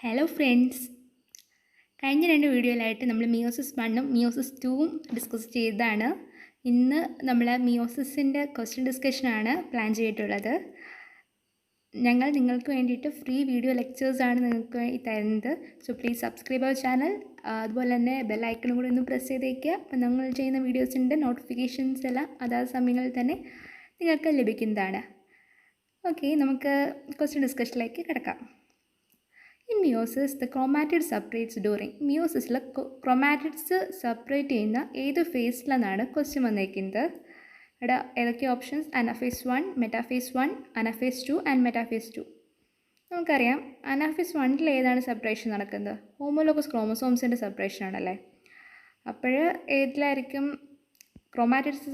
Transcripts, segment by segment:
Hello friends, കഴിഞ്ഞ 2 വീഡിയോയിലായിട്ട് നമ്മൾ meiosis 1ഉം meiosis 2ഉം discuss ചെയ്തതാണ്. ഇന്ന് നമ്മൾ മിയോസിസിൻ്റെ ക്വസ്റ്റ്യൻ ഡിസ്കഷനാണ് പ്ലാൻ ചെയ്തിട്ടുള്ളത്. ഞങ്ങൾ നിങ്ങൾക്ക് വേണ്ടിയിട്ട് ഫ്രീ വീഡിയോ ലെക്ചേഴ്സാണ് നിങ്ങൾക്ക് തരുന്നത്. So please subscribe our channel. അതുപോലെ തന്നെ ബെല്ലൈക്കണും കൂടി ഒന്ന് പ്രസ് ചെയ്തേക്കുക. അപ്പോൾ ഞങ്ങൾ ചെയ്യുന്ന വീഡിയോസിൻ്റെ നോട്ടിഫിക്കേഷൻസ് എല്ലാം അതാത് സമയങ്ങളിൽ തന്നെ നിങ്ങൾക്ക് ലഭിക്കുന്നതാണ്. ഓക്കെ, നമുക്ക് ക്വസ്റ്റ്യൻ ഡിസ്കഷനിലേക്ക് കിടക്കാം. In meiosis, the chromatids separates during meiosis. Chromatids separate ചെയ്യുന്ന ഏത് ഫേസിലെന്നാണ് ക്വസ്റ്റ്യൻ വന്നിരിക്കുന്നത്. ഇവിടെ ഏതൊക്കെ options? Anaphase 1, metaphase 1, anaphase 2 and metaphase 2. നമുക്കറിയാം അനാഫേസ് 1ൽ ഏതാണ് സെപ്പറേഷൻ നടക്കുന്നത്? ഹോമോലോഗസ് ക്രോമസോംസിൻ്റെ സെപ്പറേഷൻ ആണല്ലേ. അപ്പോൾ ഏതിലായിരിക്കും ക്രോമാറ്റിഡ്സ്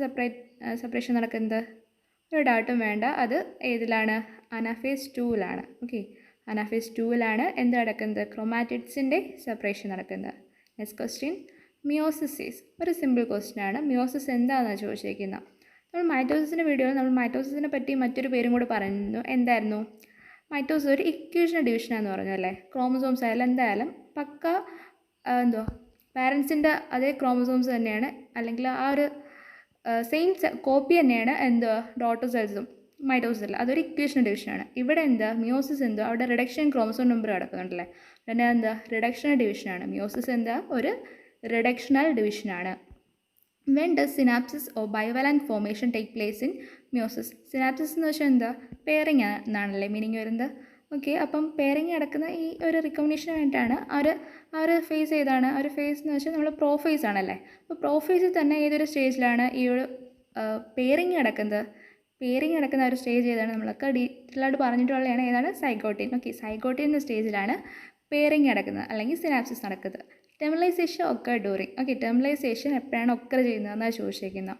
സെപ്പറേഷൻ നടക്കുന്നത്? ഒരു ഡൗട്ടും വേണ്ട, അത് ഏതിലാണ്? അനാഫേസ് 2ലാണ്. ഓക്കെ, അനാഫേസ് 2ലാണ് എന്ത് നടക്കുന്നത്? ക്രോമാറ്റിഡ്സിൻ്റെ സെപ്പറേഷൻ നടക്കുന്നത്. നെക്സ്റ്റ് ക്വസ്റ്റ്യൻ, മിയോസിസ് ഒരു സിമ്പിൾ ക്വസ്റ്റ്യൻ ആണ്. മിയോസിസ് എന്താണെന്നാണ് ചോദിച്ചിരിക്കുന്നത്. നമ്മൾ മൈറ്റോസിസിൻ്റെ വീഡിയോയിൽ നമ്മൾ മൈറ്റോസിസിനെ പറ്റി മറ്റൊരു പേരും കൂടി പറഞ്ഞു. എന്തായിരുന്നു? മൈറ്റോസിസ് ഒരു ഇക്വേഷണൽ ഡിവിഷനാണെന്ന് പറഞ്ഞു അല്ലേ. ക്രോമസോംസ് ആയാലും എന്തായാലും പക്ക പാരൻസിൻ്റെ അതേ ക്രോമസോംസ് തന്നെയാണ്, അല്ലെങ്കിൽ ആ ഒരു സെയിം കോപ്പി തന്നെയാണ് ഡോട്ടർ സെൽസും മൈറ്റോസിസിൽ. അതൊരു ഇക്വേഷണൽ ഡിവിഷനാണ്. ഇവിടെ മിയോസിസ് അവിടെ റിഡക്ഷൻ ക്രോമസോം നമ്പർ കിടക്കുന്നുണ്ടല്ലേ. പിന്നെ റിഡക്ഷണൽ ഡിവിഷനാണ്. മിയോസിസ് ഒരു റിഡക്ഷണൽ ഡിവിഷനാണ്. When does synapsis or bivalent formation take place in meiosis? Synapsis എന്ന് വെച്ചാൽ പെയറിങ് എന്നാണല്ലേ മീനിങ് വരുന്നത്. ഓക്കെ, അപ്പം പെയറിങ് നടക്കുന്ന ഈ ഒരു റിക്കഗ്നീഷന് വേണ്ടിയിട്ടാണ് ആ ഒരു ഫേസ് ഏതാണ്? ആ ഒരു ഫേസ് എന്ന് വെച്ചാൽ നമ്മൾ പ്രോഫേസ് ആണല്ലേ. അപ്പോൾ പ്രോഫേസിൽ തന്നെ ഏതൊരു സ്റ്റേജിലാണ് ഈ ഒരു പെയറിങ് നടക്കുന്നത്? പെയറിങ് നടക്കുന്ന ഒരു സ്റ്റേജ് ഏതാണ്? നമ്മളൊക്കെ ഡീറ്റെയിൽ ആയിട്ട് പറഞ്ഞിട്ടുള്ളതാണ്. ഏതാണ്? സൈഗോട്ടിൻ. ഓക്കെ, സൈഗോട്ടിൻ എന്ന സ്റ്റേജിലാണ് പെയറിങ് നടക്കുന്നത് അല്ലെങ്കിൽ സിനാപ്സിസ് നടക്കുന്നത്. ടെർമിനലൈസേഷൻ ഒക്കർ ഡ്യൂറിങ്. ഓക്കെ, ടെർമിനലൈസേഷൻ എപ്പോഴാണ് ഒക്കർ ചെയ്യുന്നതെന്നാണ് ചോദിച്ചിരിക്കുന്നത്.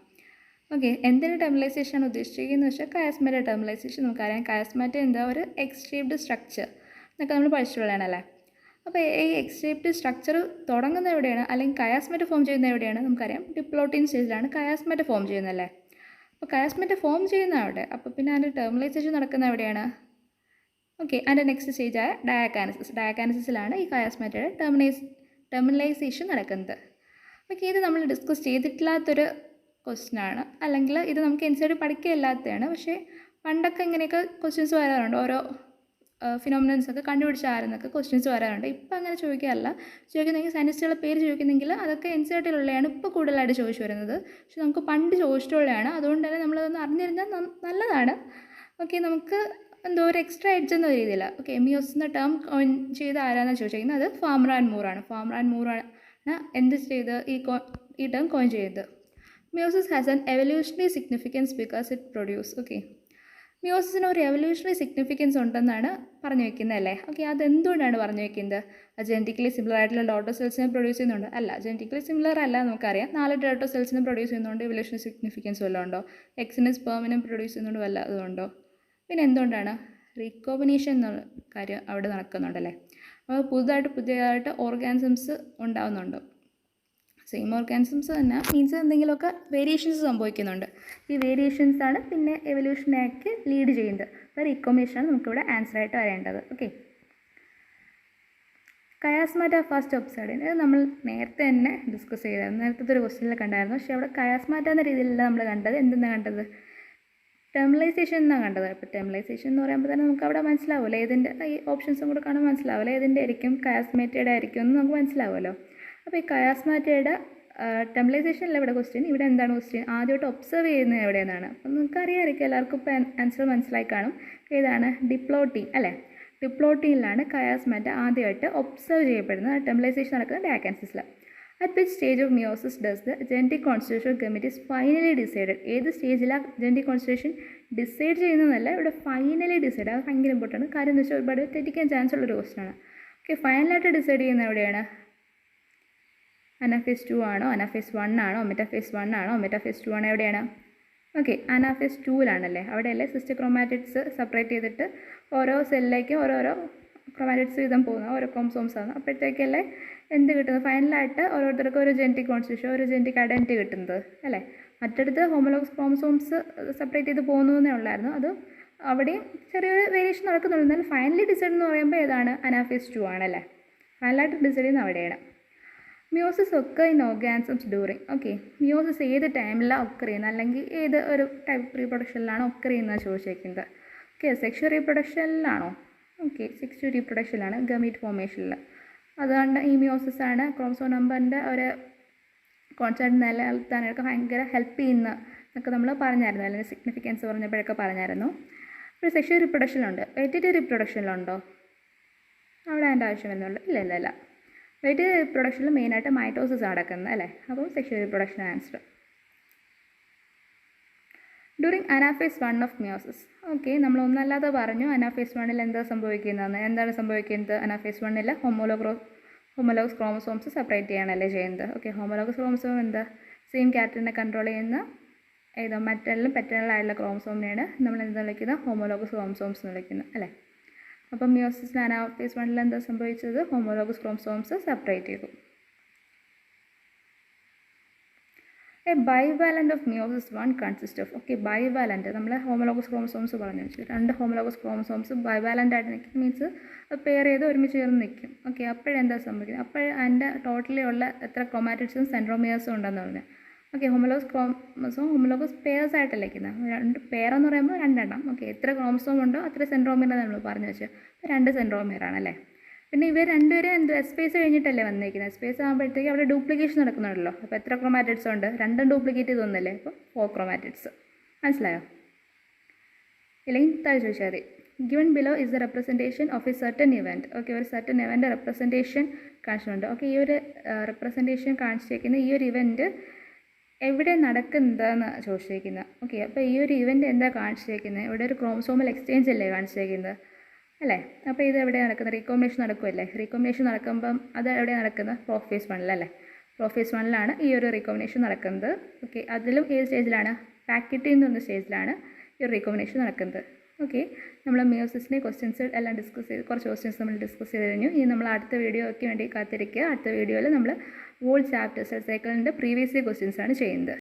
ഓക്കെ, എന്തിൻ്റെ ടെർമിനലൈസേഷൻ ആണ് ഉദ്ദേശിച്ചിരിക്കുന്നത് വെച്ചാൽ കയാസ്മാറ്റ ടെർമിനലൈസേഷൻ. നമുക്കറിയാം കയാസ്മാറ്റ ഒരു എക്സ് ഷേപ്ഡ് സ്ട്രക്ചർ എന്നൊക്കെ നമ്മൾ പഠിച്ചിട്ടുള്ളതാണല്ലേ. അപ്പോൾ ഈ എക്സ് ഷേപ്ഡ് സ്ട്രക്ചർ തുടങ്ങുന്നത് എവിടെയാണ്, അല്ലെങ്കിൽ കയാസ്മാറ്റ ഫോം ചെയ്യുന്നത് എവിടെയാണ്? നമുക്കറിയാം ഡിപ്ലോട്ടിൻ സ്റ്റേജിലാണ് കയാസ്മാറ്റ ഫോം ചെയ്യുന്നതല്ലേ. അപ്പോൾ കയാസ്മാറ്റ ഫോം ചെയ്യുന്ന അവിടെ, അപ്പോൾ പിന്നെ അതിൻ്റെ ടെർമിനലൈസേഷൻ നടക്കുന്ന എവിടെയാണ്? ഓക്കെ, അതിൻ്റെ നെക്സ്റ്റ് സ്റ്റേജായ ഡയാക്കാനസിസ്. ഡയാക്കാനസിസിലാണ് ഈ കയാസ്മാറ്റയുടെ ടെർമിനലൈസേഷൻ നടക്കുന്നത്. ഓക്കെ, ഇത് നമ്മൾ ഡിസ്കസ് ചെയ്തിട്ടില്ലാത്തൊരു ക്വസ്റ്റ്യനാണ്, അല്ലെങ്കിൽ ഇത് നമുക്ക് എൻസൈഡ് പഠിക്കില്ലാത്തതാണ്. പക്ഷേ പണ്ടൊക്കെ ഇങ്ങനെയൊക്കെ ക്വസ്റ്റ്യൻസ് വരാറുണ്ട്. ഓരോ ഫിനോമിനൻസൊക്കെ കണ്ടുപിടിച്ച ആരെന്നൊക്കെ ക്വസ്റ്റ്യൻസ് വരാറുണ്ട്. ഇപ്പോൾ അങ്ങനെ ചോദിക്കാറില്ല. ചോദിക്കുന്നെങ്കിൽ സയൻറ്റിസ്റ്റുകളുടെ പേര് ചോദിക്കുന്നെങ്കിൽ അതൊക്കെ എൻസൈഡിലുള്ളതാണ് ഇപ്പോൾ കൂടുതലായിട്ട് ചോദിച്ചു വരുന്നത്. പക്ഷെ നമുക്ക് പണ്ട് ചോദിച്ചിട്ടുള്ളതാണ്. അതുകൊണ്ട് തന്നെ നമ്മളതൊന്ന് അറിഞ്ഞിരുന്നാൽ നല്ലതാണ്. ഓക്കെ, നമുക്ക് ഒരു എക്സ്ട്രാ എഡ്ജ് എന്ന രീതിയിൽ. ഓക്കെ, മിയോസിസ് എന്ന ടേം കോയിൻ ചെയ്ത് ആരാണെന്ന് ചോദിച്ചിരിക്കുന്നത്? അത് ഫാമർ ആൻഡ് മൂറാണ്. ഫാമർ ആൻഡ് മൂറാണ് എന്ത് ചെയ്ത് ഈ ടേം കോയിൻ ചെയ്തത്. Meiosis has an evolutionary significance because it produce. Okay, മിയോസിസിന് ഒരു എവല്യൂഷണറി സിഗ്നിഫിക്കൻസ് ഉണ്ടെന്നാണ് പറഞ്ഞു വയ്ക്കുന്നത് അല്ലേ. ഓക്കെ, അതെന്തുകൊണ്ടാണ് പറഞ്ഞു വയ്ക്കുന്നത്? അത് ജെനറ്റിക്കലി സിമിലർ ആയിട്ടുള്ള ഡോട്ടർ സെൽസിനെ പ്രൊഡ്യൂസ് ചെയ്യുന്നുണ്ട്? അല്ല, ജെനറ്റിക്കലി സിമിലർ അല്ല. നമുക്കറിയാം 4 ഡോട്ടർ സെൽസിനെ പ്രൊഡ്യൂസ് ചെയ്യുന്നുണ്ട്. എവല്യൂഷണറി സിഗ്നിഫിക്കൻസ് വല്ലതും ഉണ്ടോ? എക്സിനും സ്പേമിനും പ്രൊഡ്യൂസ് ചെയ്യുന്നുണ്ട് വല്ല അതുകൊണ്ടോ? പിന്നെ എന്തുകൊണ്ടാണ്? റീകോമ്പിനേഷൻ എന്നുള്ള കാര്യം അവിടെ നടക്കുന്നുണ്ടല്ലേ. അപ്പോൾ പുതിയതായിട്ട് ഓർഗാനിസംസ് ഉണ്ടാകുന്നുണ്ട്. സെയിം ഓർഗാനിസംസ് തന്നെ മീൻസ് എന്തെങ്കിലുമൊക്കെ വേരിയേഷൻസ് സംഭവിക്കുന്നുണ്ട്. ഈ വേരിയേഷൻസാണ് പിന്നെ എവല്യൂഷനേക്ക് ലീഡ് ചെയ്യുന്നത്. അപ്പോൾ റീകോമ്പിനേഷനാണ് നമുക്കിവിടെ ആൻസറായിട്ട് വരേണ്ടത്. Okay, chiasmata first observed. ഇത് നമ്മൾ നേരത്തെ തന്നെ ഡിസ്കസ് ചെയ്തായിരുന്നു. നേരത്തെ ഒരു ക്വസ്റ്റ്യനിൽ കണ്ടായിരുന്നു. പക്ഷേ അവിടെ കയാസ്മാറ്റ എന്ന രീതിയിലല്ല നമ്മൾ കണ്ടത്. എന്തെന്നാണ് കണ്ടത്? ടെർമിനലൈസേഷൻ എന്നാണ് കണ്ടത്. അപ്പോൾ ടെർമിനലൈസേഷൻ എന്ന് പറയുമ്പോൾ തന്നെ നമുക്ക് അവിടെ മനസ്സിലാവുമല്ലോ, ഏതിൻ്റെ ഈ ഓപ്ഷൻസും കൂടെ കാണാൻ മനസ്സിലാവുമല്ലോ, ഏതിൻ്റെ ആയിരിക്കും കയാസ്മാറ്റയുടെ ആയിരിക്കും എന്ന് നമുക്ക് മനസ്സിലാവുമല്ലോ. അപ്പോൾ ഈ കയാസ്മാറ്റയുടെ ടെർമിനലൈസേഷൻ അല്ല ഇവിടെ ക്വസ്റ്റ്യൻ. ഇവിടെ എന്താണ് ക്വസ്റ്റ്യൻ? ആദ്യമായിട്ട് ഒബ്സർവ് ചെയ്യുന്നത് എവിടെയെന്നാണ്. അപ്പം നിങ്ങൾക്ക് അറിയാമായിരിക്കും, എല്ലാവർക്കും ഇപ്പോൾ ആൻസർ മനസ്സിലായി കാണും. ഏതാണ്? ഡിപ്ലോട്ടീൻ അല്ലേ. ഡിപ്ലോട്ടീനിലാണ് കയാസ്മാറ്റ ആദ്യമായിട്ട് ഒബ്സർവ് ചെയ്യപ്പെടുന്നത്. ടെർമിനലൈസേഷൻ നടക്കുന്നത് ഡയാക്കാനസിസിൽ. At which stage of meiosis does the genetic constitution of gamete is finally decided? ഏത് സ്റ്റേജിലാണ് ജെനറ്റിക് കോൺസ്റ്റിറ്റ്യൂഷൻ ഡിസൈഡ് ചെയ്യുന്നതല്ല, ഇവിടെ ഫൈനലി ഡിസൈഡ്. അത് ഭയങ്കര ഇമ്പോർട്ടൻ്റ് കാര്യം എന്ന് വെച്ചാൽ ഒരുപാട് തെറ്റിക്കാൻ ചാൻസ് ഉള്ളൊരു ക്വസ്റ്റ്യനാണ്. ഓക്കെ, ഫൈനലായിട്ട് ഡിസൈഡ് ചെയ്യുന്നത് എവിടെയാണ്? അനാഫേസ് 2 ആണോ, അനാഫേസ് 1 ആണോ, മെറ്റാഫേസ് 1 ആണോ, മെറ്റാഫേസ് 2 ആണോ? എവിടെയാണ്? ഓക്കെ, അനാഫേസ് 2ലാണല്ലേ. അവിടെയല്ലേ സിസ്റ്റർ ക്രോമാറ്റിഡ്സ് സെപ്പറേറ്റ് ചെയ്തിട്ട് ഓരോ സെല്ലിലേക്കും ഓരോരോ ക്രോമാറ്റിഡ്സ് വീതം പോകുന്നത്, ഓരോ ക്രോമസോംസ് ആണ്. അപ്പോഴത്തേക്കല്ലേ എന്ത് കിട്ടുന്നത്? ഫൈനലായിട്ട് ഓരോരുത്തർക്കും ഒരു ജെനറ്റിക് കോൺസ്റ്റിറ്റ്യൂഷൻ, ഒരു ജെനറ്റിക് ഐഡൻറ്റിറ്റി കിട്ടുന്നത് അല്ലേ. മറ്റടുത്ത് ഹോമോലോഗസ് ക്രോമസോംസ് സെപ്പറേറ്റ് ചെയ്ത് പോകുന്നതേ ഉള്ളായിരുന്നു. അത് അവിടെയും ചെറിയൊരു വേരിയേഷൻ നടക്കുന്നുണ്ട്. എന്നാൽ ഫൈനലി ഡിസൈഡ് എന്ന് പറയുമ്പോൾ ഏതാണ്? അനാഫേസ് 2 ആണല്ലേ. ഫൈനലായിട്ട് ഡിസൈഡ് ചെയ്യുന്നത് അവിടെയാണ്. മിയോസിസ് ഒക്കെ in organisms during. Okay, meiosis ഏത് ടൈമിലാണ് ഒക്കർ ചെയ്യുന്നത്, അല്ലെങ്കിൽ ഏത് ഒരു ടൈപ്പ് റീപ്രൊഡക്ഷനിലാണോ ഒക്കർ ചെയ്യുന്നത് ചോദിച്ചിരിക്കുന്നത്. ഓക്കെ, സെക്ഷൽ റീപ്രൊഡക്ഷനിലാണോ? ഓക്കെ, സെക്ഷൽ റീപ്രൊഡക്ഷനിലാണ്, ഗമീറ്റ് ഫോർമേഷനിൽ. അതുകൊണ്ട് ഈ മിയോസിസ് ആണ് ക്രോമസോം നമ്പറിൻ്റെ ഒരു കോൺസെപ്റ്റ് നിലനിർത്താനൊക്കെ ഭയങ്കര ഹെൽപ്പ് ചെയ്യുന്ന എന്നൊക്കെ നമ്മൾ പറഞ്ഞായിരുന്നു, അല്ലെങ്കിൽ സിഗ്നിഫിക്കൻസ് പറഞ്ഞപ്പോഴൊക്കെ പറഞ്ഞായിരുന്നു. ഒരു സെക്ഷൽ റീപ്രൊഡക്ഷനുണ്ട്. വെജിറ്റേറ്റീവ് റീപ്രൊഡക്ഷനിലുണ്ടോ? അവിടെ അതിൻ്റെ ആവശ്യം വരുന്നുള്ളൂ? ഇല്ല. വെജിറ്റേറ്റീവ് റീപ്രൊഡക്ഷനിൽ മെയിനായിട്ട് മൈറ്റോസിസ് നടക്കുന്നത് അല്ലേ. അപ്പോൾ sexual reproduction answer. During anaphase 1 of meiosis. Okay, നമ്മൾ ഒന്നല്ലാതെ പറഞ്ഞു അനാഫേസ് 1 എന്താ സംഭവിക്കുന്നതെന്ന്. എന്താണ് സംഭവിക്കുന്നത്? അനാഫേസ് 1 ഹോമോലോഗസ് ക്രോമസോംസ് സെപ്പറേറ്റ് ചെയ്യണമല്ലേ ചെയ്യുന്നത്. ഓക്കെ, ഹോമോലോഗസ് ക്രോമസോം എന്താ? സെയിം ക്യാരക്ടറിനെ കൺട്രോൾ ചെയ്യുന്ന ഏതോ മറ്റേലും പെറ്റേണലായിട്ടുള്ള ക്രോമസോമിനെയാണ് നമ്മൾ എന്താ വിളിക്കുന്നത്? ഹോമോലോഗസ് ക്രോമസോംസ് എന്ന് വിളിക്കുന്നത് അല്ലേ. അപ്പം മിയോസിസിന് അനാഫേസ് 1 എന്താ സംഭവിച്ചത്? ഹോമോലോഗസ് ക്രോമസോംസ് സെപ്പറേറ്റ് ചെയ്തു. A bivalent of meiosis 1 consist of. Okay, bivalent നമ്മൾ ഹോമോലോഗസ് ക്രോമസോംസ് പറഞ്ഞു വെച്ചു. 2 ഹോമോലോഗസ് ക്രോമസോംസ് ബൈവാലൻ്റ് ആയിട്ട് നിൽക്കും, മീൻസ് പെയർ ചെയ്ത് ഒരുമിച്ച് ചേർന്ന് നിൽക്കും. ഓക്കെ, അപ്പോഴെന്താ സംഭവിക്കുന്നത്? അപ്പോൾ അതിൻ്റെ ടോട്ടലി ഉള്ള എത്ര ക്രോമാറ്റിഡ്സും സെൻട്രോമിയേഴ്സും ഉണ്ടെന്ന് പറഞ്ഞു. Okay, homologous chromosome homologous pairs ആയിട്ടല്ലേ ഇരിക്കുന്നത്. 2 പെയർ എന്ന് പറയുമ്പോൾ 2 എണ്ണം. ഓക്കെ, എത്ര ക്രോമസോം ഉണ്ടോ അത്ര സെൻട്രോമിയർ നമ്മൾ പറഞ്ഞു വെച്ചു. അപ്പോൾ 2 സെൻട്രോമിയർ ആണല്ലേ. പിന്നെ ഇവർ രണ്ടുപേരും എന്ത് സ്പേസ് കഴിഞ്ഞിട്ടല്ലേ വന്നിരിക്കുന്നത്. സ്പേസ് ആകുമ്പോഴത്തേക്ക് അവിടെ ഡ്യൂപ്ലിക്കേഷൻ നടക്കുന്നുണ്ടല്ലോ. അപ്പോൾ എത്ര ക്രോമാറ്റിഡ്സ് ഉണ്ട്? 2 ഡ്യൂപ്ലിക്കേറ്റ് ചെയ്തൊന്നല്ലേ. അപ്പോൾ 4 ക്രോമാറ്റിഡ്സ്. മനസ്സിലായോ? ഇല്ലെങ്കിൽ താഴെ ചോദിച്ചാൽ മതി. Given below is the representation of A certain event. Okay, ഒരു സർട്ടൻ ഇവൻ്റ് റെപ്രസെൻറ്റേഷൻ കാണിച്ചിട്ടുണ്ട്. ഓക്കെ, ഈ ഒരു റെപ്രസെൻറ്റേഷൻ കാണിച്ചിരിക്കുന്ന ഈ ഒരു ഇവൻറ്റ് എവിടെ നടക്കുന്നതെന്ന് ചോദിച്ചിരിക്കുന്നത്. ഓക്കെ, അപ്പോൾ ഈ ഒരു ഇവൻറ്റ് എന്താ കാണിച്ചിരിക്കുന്നത്? ഇവിടെ ഒരു ക്രോമസോമൽ എക്സ്ചേഞ്ച് അല്ലേ കാണിച്ചിരിക്കുന്നത് അല്ലേ. അപ്പോൾ ഇത് എവിടെയാണ് നടക്കുന്നത്? റീകോമ്പിനേഷൻ നടക്കുമല്ലേ. റീകോമ്പിനേഷൻ നടക്കുമ്പം അത് എവിടെയാണ് നടക്കുന്നത്? പ്രോഫേസ് 1 പ്രോഫേസ് 1 ഈ ഒരു റീകോമ്പിനേഷൻ നടക്കുന്നത്. ഓക്കെ, അതിലും ഏത് സ്റ്റേജിലാണ്? പാക്കറ്റിൽ എന്ന് പറഞ്ഞ സ്റ്റേജിലാണ് ഈ ഒരു റീകോമ്പിനേഷൻ നടക്കുന്നത്. ഓക്കെ, നമ്മൾ മിയോസിസിൻ്റെ ക്വസ്റ്റ്യൻസ് എല്ലാം ഡിസ്കസ് ചെയ്ത് കുറച്ച് ക്വസ്റ്റ്യൻസ് നമ്മൾ ഡിസ്കസ് ചെയ്ത് കഴിഞ്ഞു. ഇനി നമ്മൾ അടുത്ത വീഡിയോയ്ക്ക് വേണ്ടി കാത്തിരിക്കുക. അടുത്ത വീഡിയോയിൽ നമ്മൾ വോൾ ചാപ്റ്റർ സെൽ സൈക്കിളിൻ്റെ പ്രീവിയസ് ക്വസ്റ്റ്യൻസ് ആണ് ചെയ്യുന്നത്.